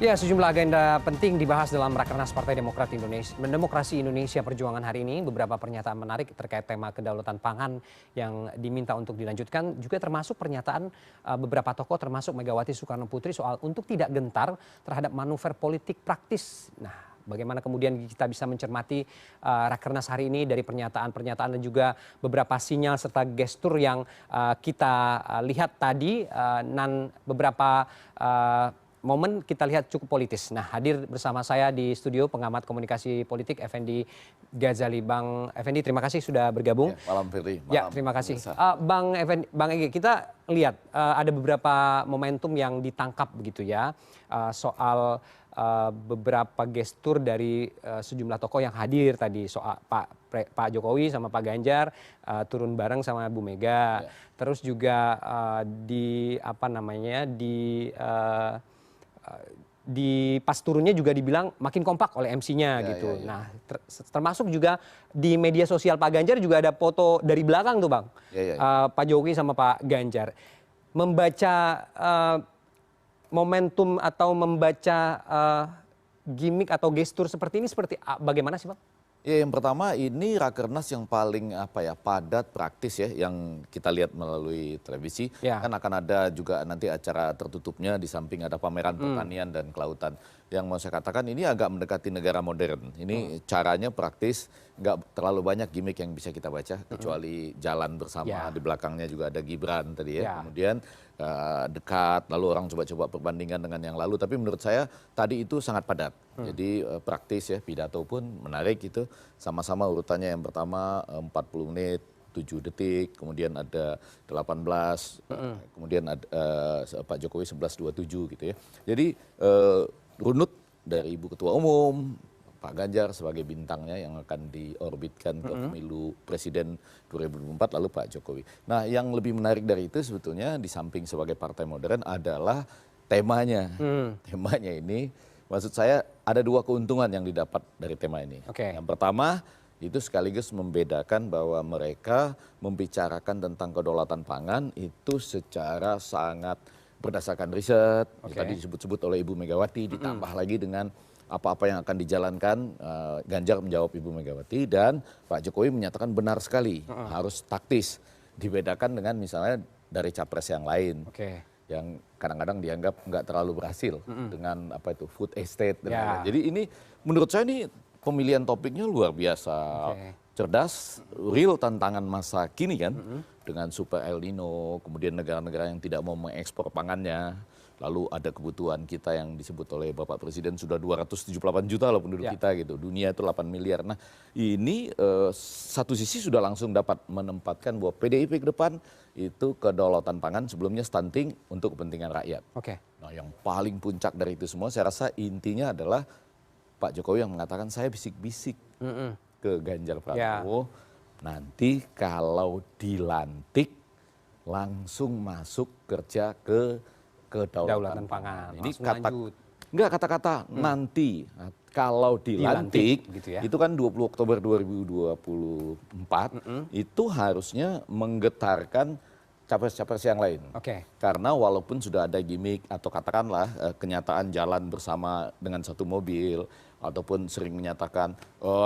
Ya, sejumlah agenda penting dibahas dalam Rakernas Partai Demokrasi Indonesia Perjuangan hari ini. Beberapa pernyataan menarik terkait tema kedaulatan pangan yang diminta untuk dilanjutkan. Juga termasuk pernyataan beberapa tokoh termasuk Megawati Soekarno Putri soal untuk tidak gentar terhadap manuver politik praktis. Nah, bagaimana kemudian kita bisa mencermati Rakernas hari ini dari pernyataan-pernyataan dan juga beberapa sinyal serta gestur yang kita lihat tadi dan beberapa momen kita lihat cukup politis. Nah, hadir bersama saya di studio pengamat komunikasi politik Effendi Ghazali. Bang Effendi, terima kasih sudah bergabung. Ya, malam Firly. Ya, terima kasih. Bang Ege, kita lihat ada beberapa momentum yang ditangkap begitu ya soal beberapa gestur dari sejumlah tokoh yang hadir tadi, soal Pak Jokowi sama Pak Ganjar turun bareng sama Bu Mega. Ya. Terus juga di pas turunnya juga dibilang makin kompak oleh MC-nya gitu. Nah, termasuk juga di media sosial Pak Ganjar juga ada foto dari belakang tuh, Bang. Pak Jokowi sama Pak Ganjar. Membaca momentum atau membaca gimmick atau gestur seperti ini seperti bagaimana sih, Bang? Ya, yang pertama ini Rakernas yang paling padat, praktis ya, yang kita lihat melalui televisi. Ya. Kan akan ada juga nanti acara tertutupnya, di samping ada pameran pertanian dan kelautan. Yang mau saya katakan ini agak mendekati negara modern. Ini caranya praktis, nggak terlalu banyak gimmick yang bisa kita baca, kecuali jalan bersama, di belakangnya juga ada Gibran tadi ya. Kemudian dekat, lalu orang coba-coba perbandingan dengan yang lalu. Tapi menurut saya tadi itu sangat padat. Jadi praktis ya, pidato pun menarik itu. Sama-sama urutannya yang pertama 40 menit, 7 detik, kemudian ada 18, kemudian ada Pak Jokowi 11.27 gitu ya. Jadi runut dari Ibu Ketua Umum, Pak Ganjar sebagai bintangnya yang akan diorbitkan ke pemilu Presiden 2024, lalu Pak Jokowi. Nah, yang lebih menarik dari itu sebetulnya di samping sebagai partai modern adalah temanya. Temanya ini, maksud saya ada dua keuntungan yang didapat dari tema ini. Yang pertama, itu sekaligus membedakan bahwa mereka membicarakan tentang kedaulatan pangan itu secara sangat berdasarkan riset. Tadi disebut-sebut oleh Ibu Megawati, ditambah lagi dengan apa-apa yang akan dijalankan. Ganjar menjawab Ibu Megawati dan Pak Jokowi menyatakan benar sekali, harus taktis. Dibedakan dengan misalnya dari capres yang lain, yang kadang-kadang dianggap nggak terlalu berhasil dengan food estate. Jadi ini menurut saya ini pemilihan topiknya luar biasa. Cerdas, real tantangan masa kini kan, dengan super El Nino, kemudian negara-negara yang tidak mau mengekspor pangannya. Lalu ada kebutuhan kita yang disebut oleh Bapak Presiden sudah 278 juta loh penduduk kita gitu. Dunia itu 8 miliar. Nah, ini satu sisi sudah langsung dapat menempatkan bahwa PDIP ke depan itu kedaulatan pangan, sebelumnya stunting untuk kepentingan rakyat. Nah, yang paling puncak dari itu semua saya rasa intinya adalah Pak Jokowi yang mengatakan saya bisik-bisik ke Ganjar Pranowo. Nanti kalau dilantik langsung masuk kerja ke kedaulatan pangan. Ini kata-kata nanti kalau dilantik gitu ya. Itu kan 20 Oktober 2024 itu harusnya menggetarkan capres-capres yang lain. Karena walaupun sudah ada gimmick atau katakanlah kenyataan jalan bersama dengan satu mobil ataupun sering menyatakan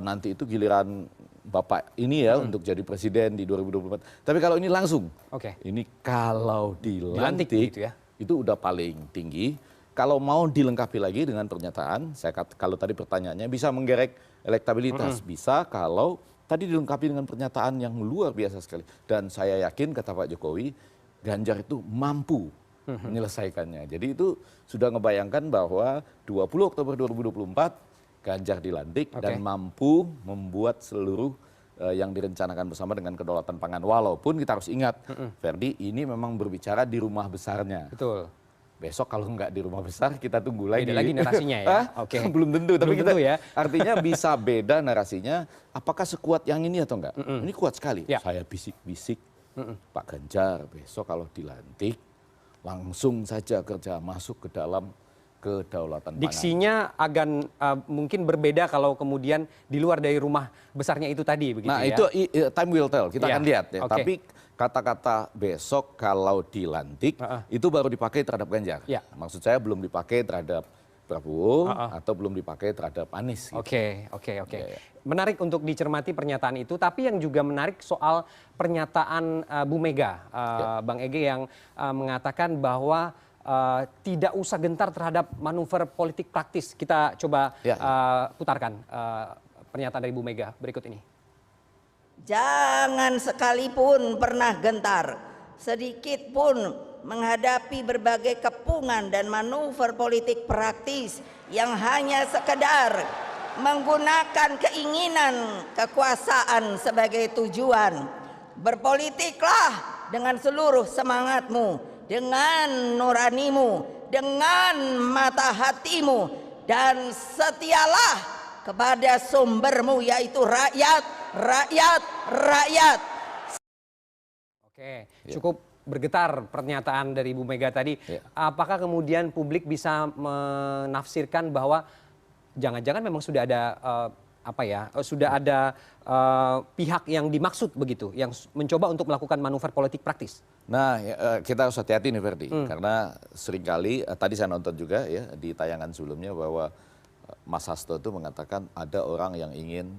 nanti itu giliran Bapak ini ya untuk jadi presiden di 2024. Tapi kalau ini langsung. Ini kalau dilantik gitu ya. Itu udah paling tinggi. Kalau mau dilengkapi lagi dengan pernyataan, kalau tadi pertanyaannya bisa menggerek elektabilitas, bisa kalau tadi dilengkapi dengan pernyataan yang luar biasa sekali. Dan saya yakin kata Pak Jokowi, Ganjar itu mampu menyelesaikannya. Jadi itu sudah ngebayangkan bahwa 20 Oktober 2024 Ganjar dilantik dan mampu membuat seluruh yang direncanakan bersama dengan kedaulatan pangan. Walaupun kita harus ingat, Ferdi, ini memang berbicara di rumah besarnya. Besok kalau nggak di rumah besar, kita tunggu lagi. Beda lagi narasinya ya? Belum tentu, tapi kita artinya bisa beda narasinya. Apakah sekuat yang ini atau enggak? Ini kuat sekali. Saya bisik-bisik, Pak Ganjar besok kalau dilantik, langsung saja kerja masuk ke dalam kedaulatan pangan. Diksinya akan mungkin berbeda kalau kemudian di luar dari rumah besarnya itu tadi, begitu ya? Nah itu time will tell, kita akan lihat ya. Tapi kata-kata besok kalau dilantik itu baru dipakai terhadap Ganjar. Maksud saya belum dipakai terhadap Prabowo atau belum dipakai terhadap Anies. Gitu. Oke. Menarik untuk dicermati pernyataan itu, tapi yang juga menarik soal pernyataan Bu Mega, Bang Ege, yang mengatakan bahwa tidak usah gentar terhadap manuver politik praktis. Kita coba putarkan pernyataan dari Bu Mega berikut ini. Jangan sekalipun pernah gentar, sedikit pun menghadapi berbagai kepungan dan manuver politik praktis yang hanya sekedar menggunakan keinginan kekuasaan sebagai tujuan. Berpolitiklah dengan seluruh semangatmu, dengan nuranimu, dengan mata hatimu, dan setialah kepada sumbermu, yaitu rakyat. Oke, cukup bergetar pernyataan dari Bu Mega tadi. Apakah kemudian publik bisa menafsirkan bahwa jangan-jangan memang sudah ada pihak yang dimaksud begitu, yang mencoba untuk melakukan manuver politik praktis? Nah, kita harus hati-hati nih Ferdi, karena seringkali tadi saya nonton juga ya di tayangan sebelumnya bahwa Mas Hasto itu mengatakan ada orang yang ingin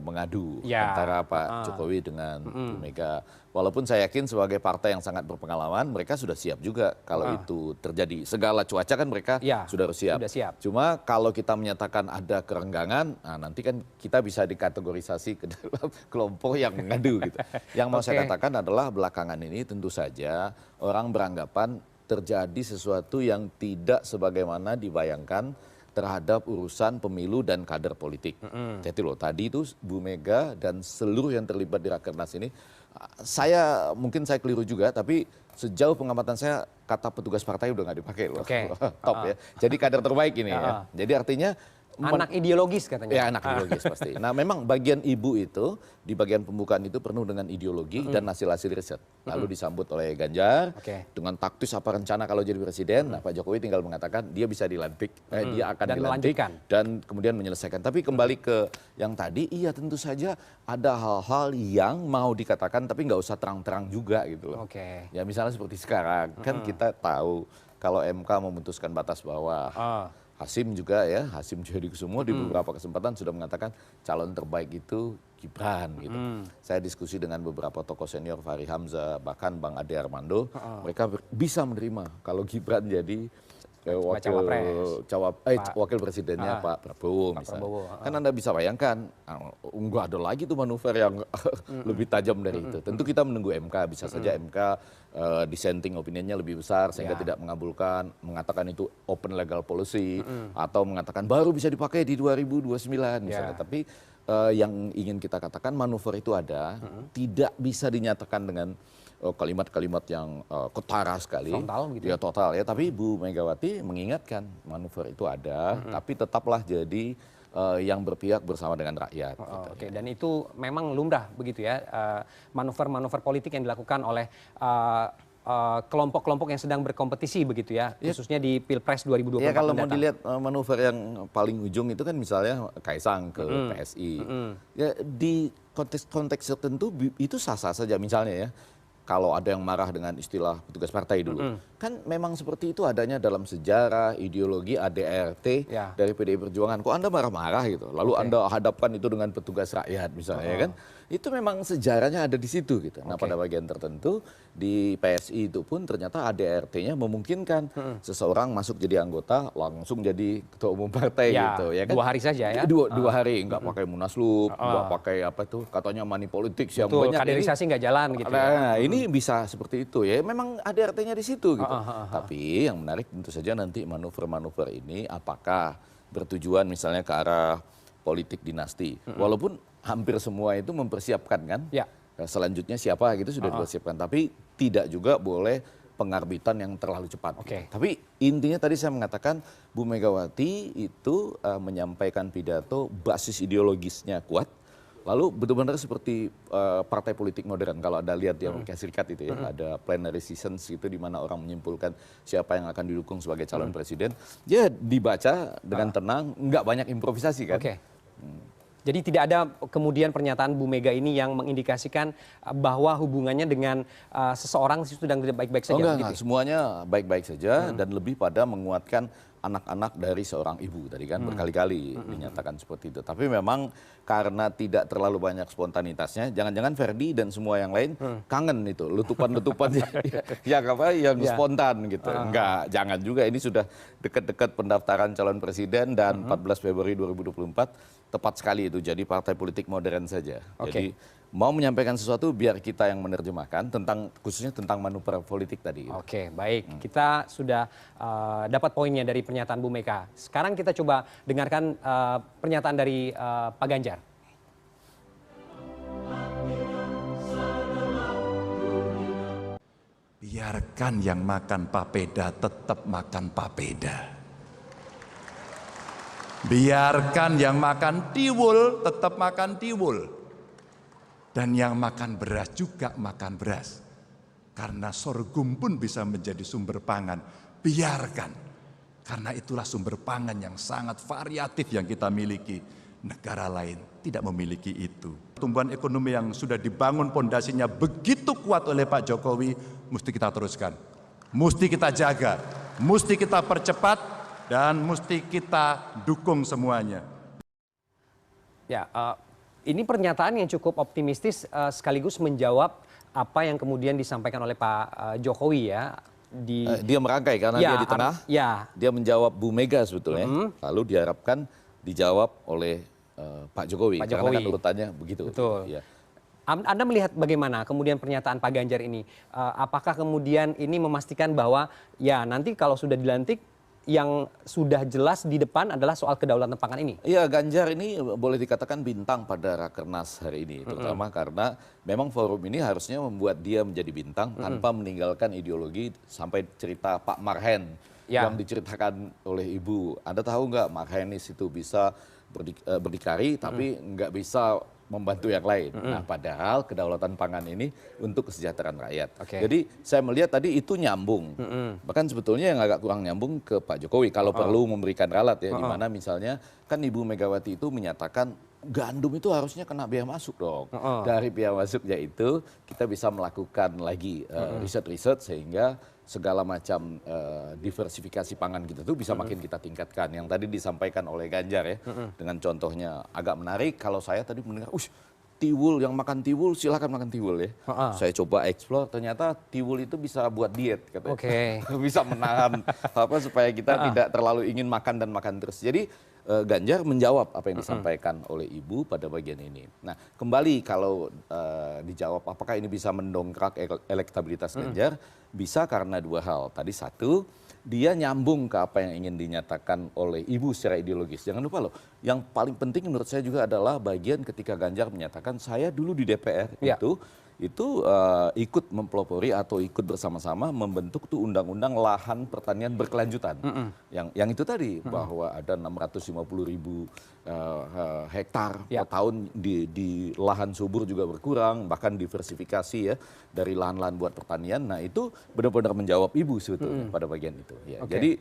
mengadu antara Pak Jokowi dengan Bu Mega. Walaupun saya yakin sebagai partai yang sangat berpengalaman, mereka sudah siap juga kalau itu terjadi. Segala cuaca kan mereka sudah siap. Cuma kalau kita menyatakan ada kerenggangan, nah nanti kan kita bisa dikategorisasi ke dalam kelompok yang mengadu gitu. Yang mau saya katakan adalah belakangan ini tentu saja orang beranggapan terjadi sesuatu yang tidak sebagaimana dibayangkan terhadap urusan pemilu dan kader politik. Jadi loh, tadi itu Bu Mega dan seluruh yang terlibat di Rakernas ini, mungkin saya keliru juga, tapi sejauh pengamatan saya kata petugas partai udah nggak dipakai loh. Top ya. Jadi kader terbaik ini ya. Jadi artinya anak ideologis katanya. Ya, anak ideologis pasti. Nah, memang bagian ibu itu di bagian pembukaan itu penuh dengan ideologi dan hasil-hasil riset. Lalu disambut oleh Ganjar dengan taktis apa rencana kalau jadi presiden. Nah, Pak Jokowi tinggal mengatakan dia bisa dilantik, dia akan dilantik dan kemudian menyelesaikan. Tapi kembali ke yang tadi, iya tentu saja ada hal-hal yang mau dikatakan tapi nggak usah terang-terang juga gitu loh. Ya misalnya seperti sekarang kan kita tahu kalau MK memutuskan batas bawah. Hasim Joyokusumo di beberapa kesempatan sudah mengatakan calon terbaik itu Gibran gitu. Saya diskusi dengan beberapa tokoh senior, Fahri Hamzah, bahkan Bang Ade Armando, mereka bisa menerima kalau Gibran jadi wakil presidennya Pak Prabowo misalnya. Kan Anda bisa bayangkan, enggak ada lagi tuh manuver yang lebih tajam dari itu. Tentu kita menunggu MK, bisa saja MK dissenting opinion-nya lebih besar sehingga tidak mengabulkan, mengatakan itu open legal policy atau mengatakan baru bisa dipakai di 2029 misalnya. Tapi yang ingin kita katakan manuver itu ada, tidak bisa dinyatakan dengan kalimat-kalimat yang ketara sekali, total ya. Tapi Bu Megawati mengingatkan manuver itu ada, tapi tetaplah jadi yang berpihak bersama dengan rakyat. Dan itu memang lumrah begitu ya, manuver-manuver politik yang dilakukan oleh kelompok-kelompok yang sedang berkompetisi begitu ya, khususnya di Pilpres 2024 ya, kalau mau dilihat manuver yang paling ujung itu kan misalnya Kaisang ke PSI. Ya, di konteks tertentu itu sah-sah saja misalnya ya. Kalau ada yang marah dengan istilah petugas partai dulu. Kan memang seperti itu adanya dalam sejarah, ideologi ADRT dari PDI Perjuangan. Kok Anda marah-marah gitu? Lalu Anda hadapkan itu dengan petugas rakyat misalnya kan. Itu memang sejarahnya ada di situ gitu. Nah, pada bagian tertentu di PSI itu pun ternyata ADRT-nya memungkinkan seseorang masuk jadi anggota langsung jadi ketua umum partai gitu ya kan. 2 hari saja ya. Dua hari, nggak pakai munaslup, nggak pakai apa itu katanya money politics yang banyak. Kaderisasi nggak jalan gitu. Nah, ini bisa seperti itu ya. Memang ada artinya di situ gitu. Tapi yang menarik tentu saja nanti manuver-manuver ini apakah bertujuan misalnya ke arah politik dinasti. Walaupun hampir semua itu mempersiapkan kan. Selanjutnya siapa gitu sudah dipersiapkan. Tapi tidak juga boleh pengarbitan yang terlalu cepat. Tapi intinya tadi saya mengatakan Bu Megawati itu menyampaikan pidato basis ideologisnya kuat. Lalu benar-benar seperti partai politik modern. Kalau Anda lihat di Amerika Serikat itu ya, ada plenary sessions itu di mana orang menyimpulkan siapa yang akan didukung sebagai calon presiden. Ya dibaca dengan tenang, nggak banyak improvisasi kan. Jadi tidak ada kemudian pernyataan Bu Mega ini yang mengindikasikan bahwa hubungannya dengan seseorang sedang tidak baik-baik saja. Enggak, semuanya baik-baik saja dan lebih pada menguatkan anak-anak dari seorang ibu tadi kan berkali-kali dinyatakan seperti itu. Tapi memang karena tidak terlalu banyak spontanitasnya, jangan-jangan Ferdi dan semua yang lain kangen itu letupan-letupan yang spontan gitu. Enggak, jangan juga, ini sudah dekat-dekat pendaftaran calon presiden dan 14 Februari 2024 tepat sekali itu. Jadi partai politik modern saja. Jadi mau menyampaikan sesuatu biar kita yang menerjemahkan khususnya tentang manuver politik tadi. Oke, baik. Kita sudah dapat poinnya dari pernyataan Bu Mega. Sekarang kita coba dengarkan pernyataan dari Pak Ganjar. Biarkan yang makan papeda tetap makan papeda. Biarkan yang makan tiwul tetap makan tiwul. Dan yang makan beras juga makan beras. Karena sorghum pun bisa menjadi sumber pangan. Biarkan. Karena itulah sumber pangan yang sangat variatif yang kita miliki. Negara lain tidak memiliki itu. Pertumbuhan ekonomi yang sudah dibangun pondasinya begitu kuat oleh Pak Jokowi, mesti kita teruskan. Mesti kita jaga. Mesti kita percepat. Dan mesti kita dukung semuanya. Ya, ini pernyataan yang cukup optimistis sekaligus menjawab apa yang kemudian disampaikan oleh Pak Jokowi ya. Dia merangkai karena dia di tengah, dia menjawab Bu Mega sebetulnya, lalu diharapkan dijawab oleh Pak Jokowi. Karena kan urutannya begitu. Betul. Ya. Anda melihat bagaimana kemudian pernyataan Pak Ganjar ini? Apakah kemudian ini memastikan bahwa ya nanti kalau sudah dilantik, yang sudah jelas di depan adalah soal kedaulatan pangan ini? Iya, Ganjar ini boleh dikatakan bintang pada Rakernas hari ini. Terutama karena memang forum ini harusnya membuat dia menjadi bintang tanpa meninggalkan ideologi sampai cerita Pak Marhen yang diceritakan oleh Ibu. Anda tahu nggak Marhenis itu bisa berdikari tapi nggak bisa membantu yang lain. Nah, padahal kedaulatan pangan ini untuk kesejahteraan rakyat. Jadi saya melihat tadi itu nyambung. Bahkan sebetulnya yang agak kurang nyambung ke Pak Jokowi kalau perlu memberikan ralat ya, di mana misalnya kan Ibu Megawati itu menyatakan gandum itu harusnya kena biaya masuk dong. Dari biaya masuknya itu kita bisa melakukan lagi riset-riset sehingga segala macam diversifikasi pangan kita tuh bisa makin kita tingkatkan. Yang tadi disampaikan oleh Ganjar ya, dengan contohnya agak menarik. Kalau saya tadi mendengar, tiwul, yang makan tiwul silakan makan tiwul ya. Saya coba explore, ternyata tiwul itu bisa buat diet, katanya. Bisa menahan supaya kita tidak terlalu ingin makan dan makan terus. Jadi Ganjar menjawab apa yang disampaikan oleh Ibu pada bagian ini. Nah, kembali kalau dijawab apakah ini bisa mendongkrak elektabilitas Ganjar, bisa karena dua hal. Tadi satu, dia nyambung ke apa yang ingin dinyatakan oleh Ibu secara ideologis. Jangan lupa loh, yang paling penting menurut saya juga adalah bagian ketika Ganjar menyatakan saya dulu di DPR itu ikut mempelopori atau ikut bersama-sama membentuk tuh undang-undang lahan pertanian berkelanjutan. Yang itu tadi bahwa ada 650.000 hektar per tahun di lahan subur juga berkurang, bahkan diversifikasi ya dari lahan-lahan buat pertanian. Nah, itu benar-benar menjawab Ibu sebetulnya pada bagian itu ya. Jadi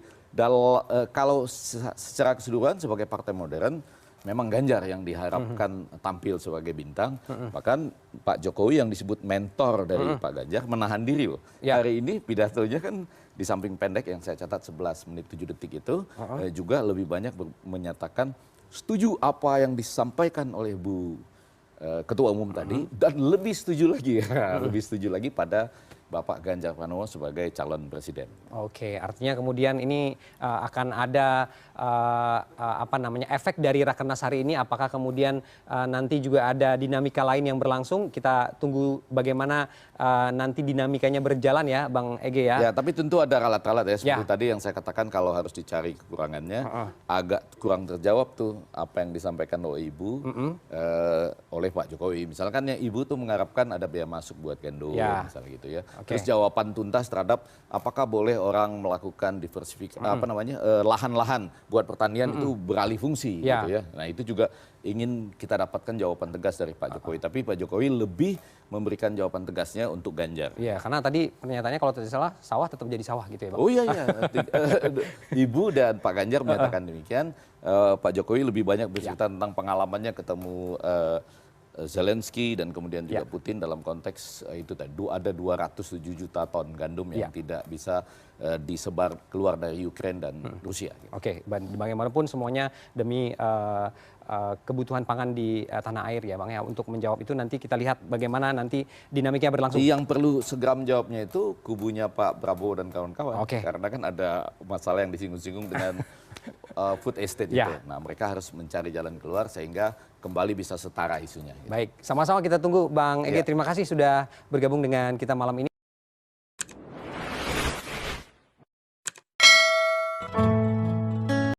kalau secara keseluruhan sebagai partai modern memang Ganjar yang diharapkan tampil sebagai bintang. Bahkan Pak Jokowi yang disebut mentor dari Pak Ganjar menahan diri loh. Hari ini pidatonya kan di samping pendek yang saya catat 11 menit 7 detik itu juga lebih banyak menyatakan setuju apa yang disampaikan oleh Bu Ketua Umum tadi dan lebih setuju lagi lebih setuju lagi pada Bapak Ganjar Pranowo sebagai calon presiden. Oke, artinya kemudian ini akan ada efek dari Rakernas hari ini. Apakah kemudian nanti juga ada dinamika lain yang berlangsung? Kita tunggu bagaimana nanti dinamikanya berjalan ya, Bang Ege ya. Ya, tapi tentu ada ralat-ralat ya. Seperti tadi yang saya katakan kalau harus dicari kekurangannya, agak kurang terjawab tuh apa yang disampaikan oleh Ibu oleh Pak Jokowi. Misalkan ya Ibu tuh mengharapkan ada biaya masuk buat gandum, misalnya gitu ya. Terus jawaban tuntas terhadap apakah boleh orang melakukan diversifikasi lahan-lahan buat pertanian itu beralih fungsi gitu ya. Nah, itu juga ingin kita dapatkan jawaban tegas dari Pak Jokowi. Tapi Pak Jokowi lebih memberikan jawaban tegasnya untuk Ganjar. Iya, karena tadi pernyataannya kalau tidak salah sawah tetap jadi sawah gitu ya, Bang. Oh iya. Ibu dan Pak Ganjar menyatakan demikian. Pak Jokowi lebih banyak bercerita tentang pengalamannya ketemu Zelensky dan kemudian juga Putin dalam konteks itu tadi ada 207 juta ton gandum yang tidak bisa disebar keluar dari Ukraina dan Rusia. Oke, bagaimanapun semuanya demi kebutuhan pangan di tanah air ya Bang ya. Untuk menjawab itu nanti kita lihat bagaimana nanti dinamiknya berlangsung. Yang perlu segera menjawabnya itu kubunya Pak Prabowo dan kawan-kawan. Oke. Karena kan ada masalah yang disinggung-singgung dengan food estate itu. Nah, mereka harus mencari jalan keluar sehingga kembali bisa setara isunya. Baik, sama-sama kita tunggu Bang Ege. Terima kasih sudah bergabung dengan kita malam ini.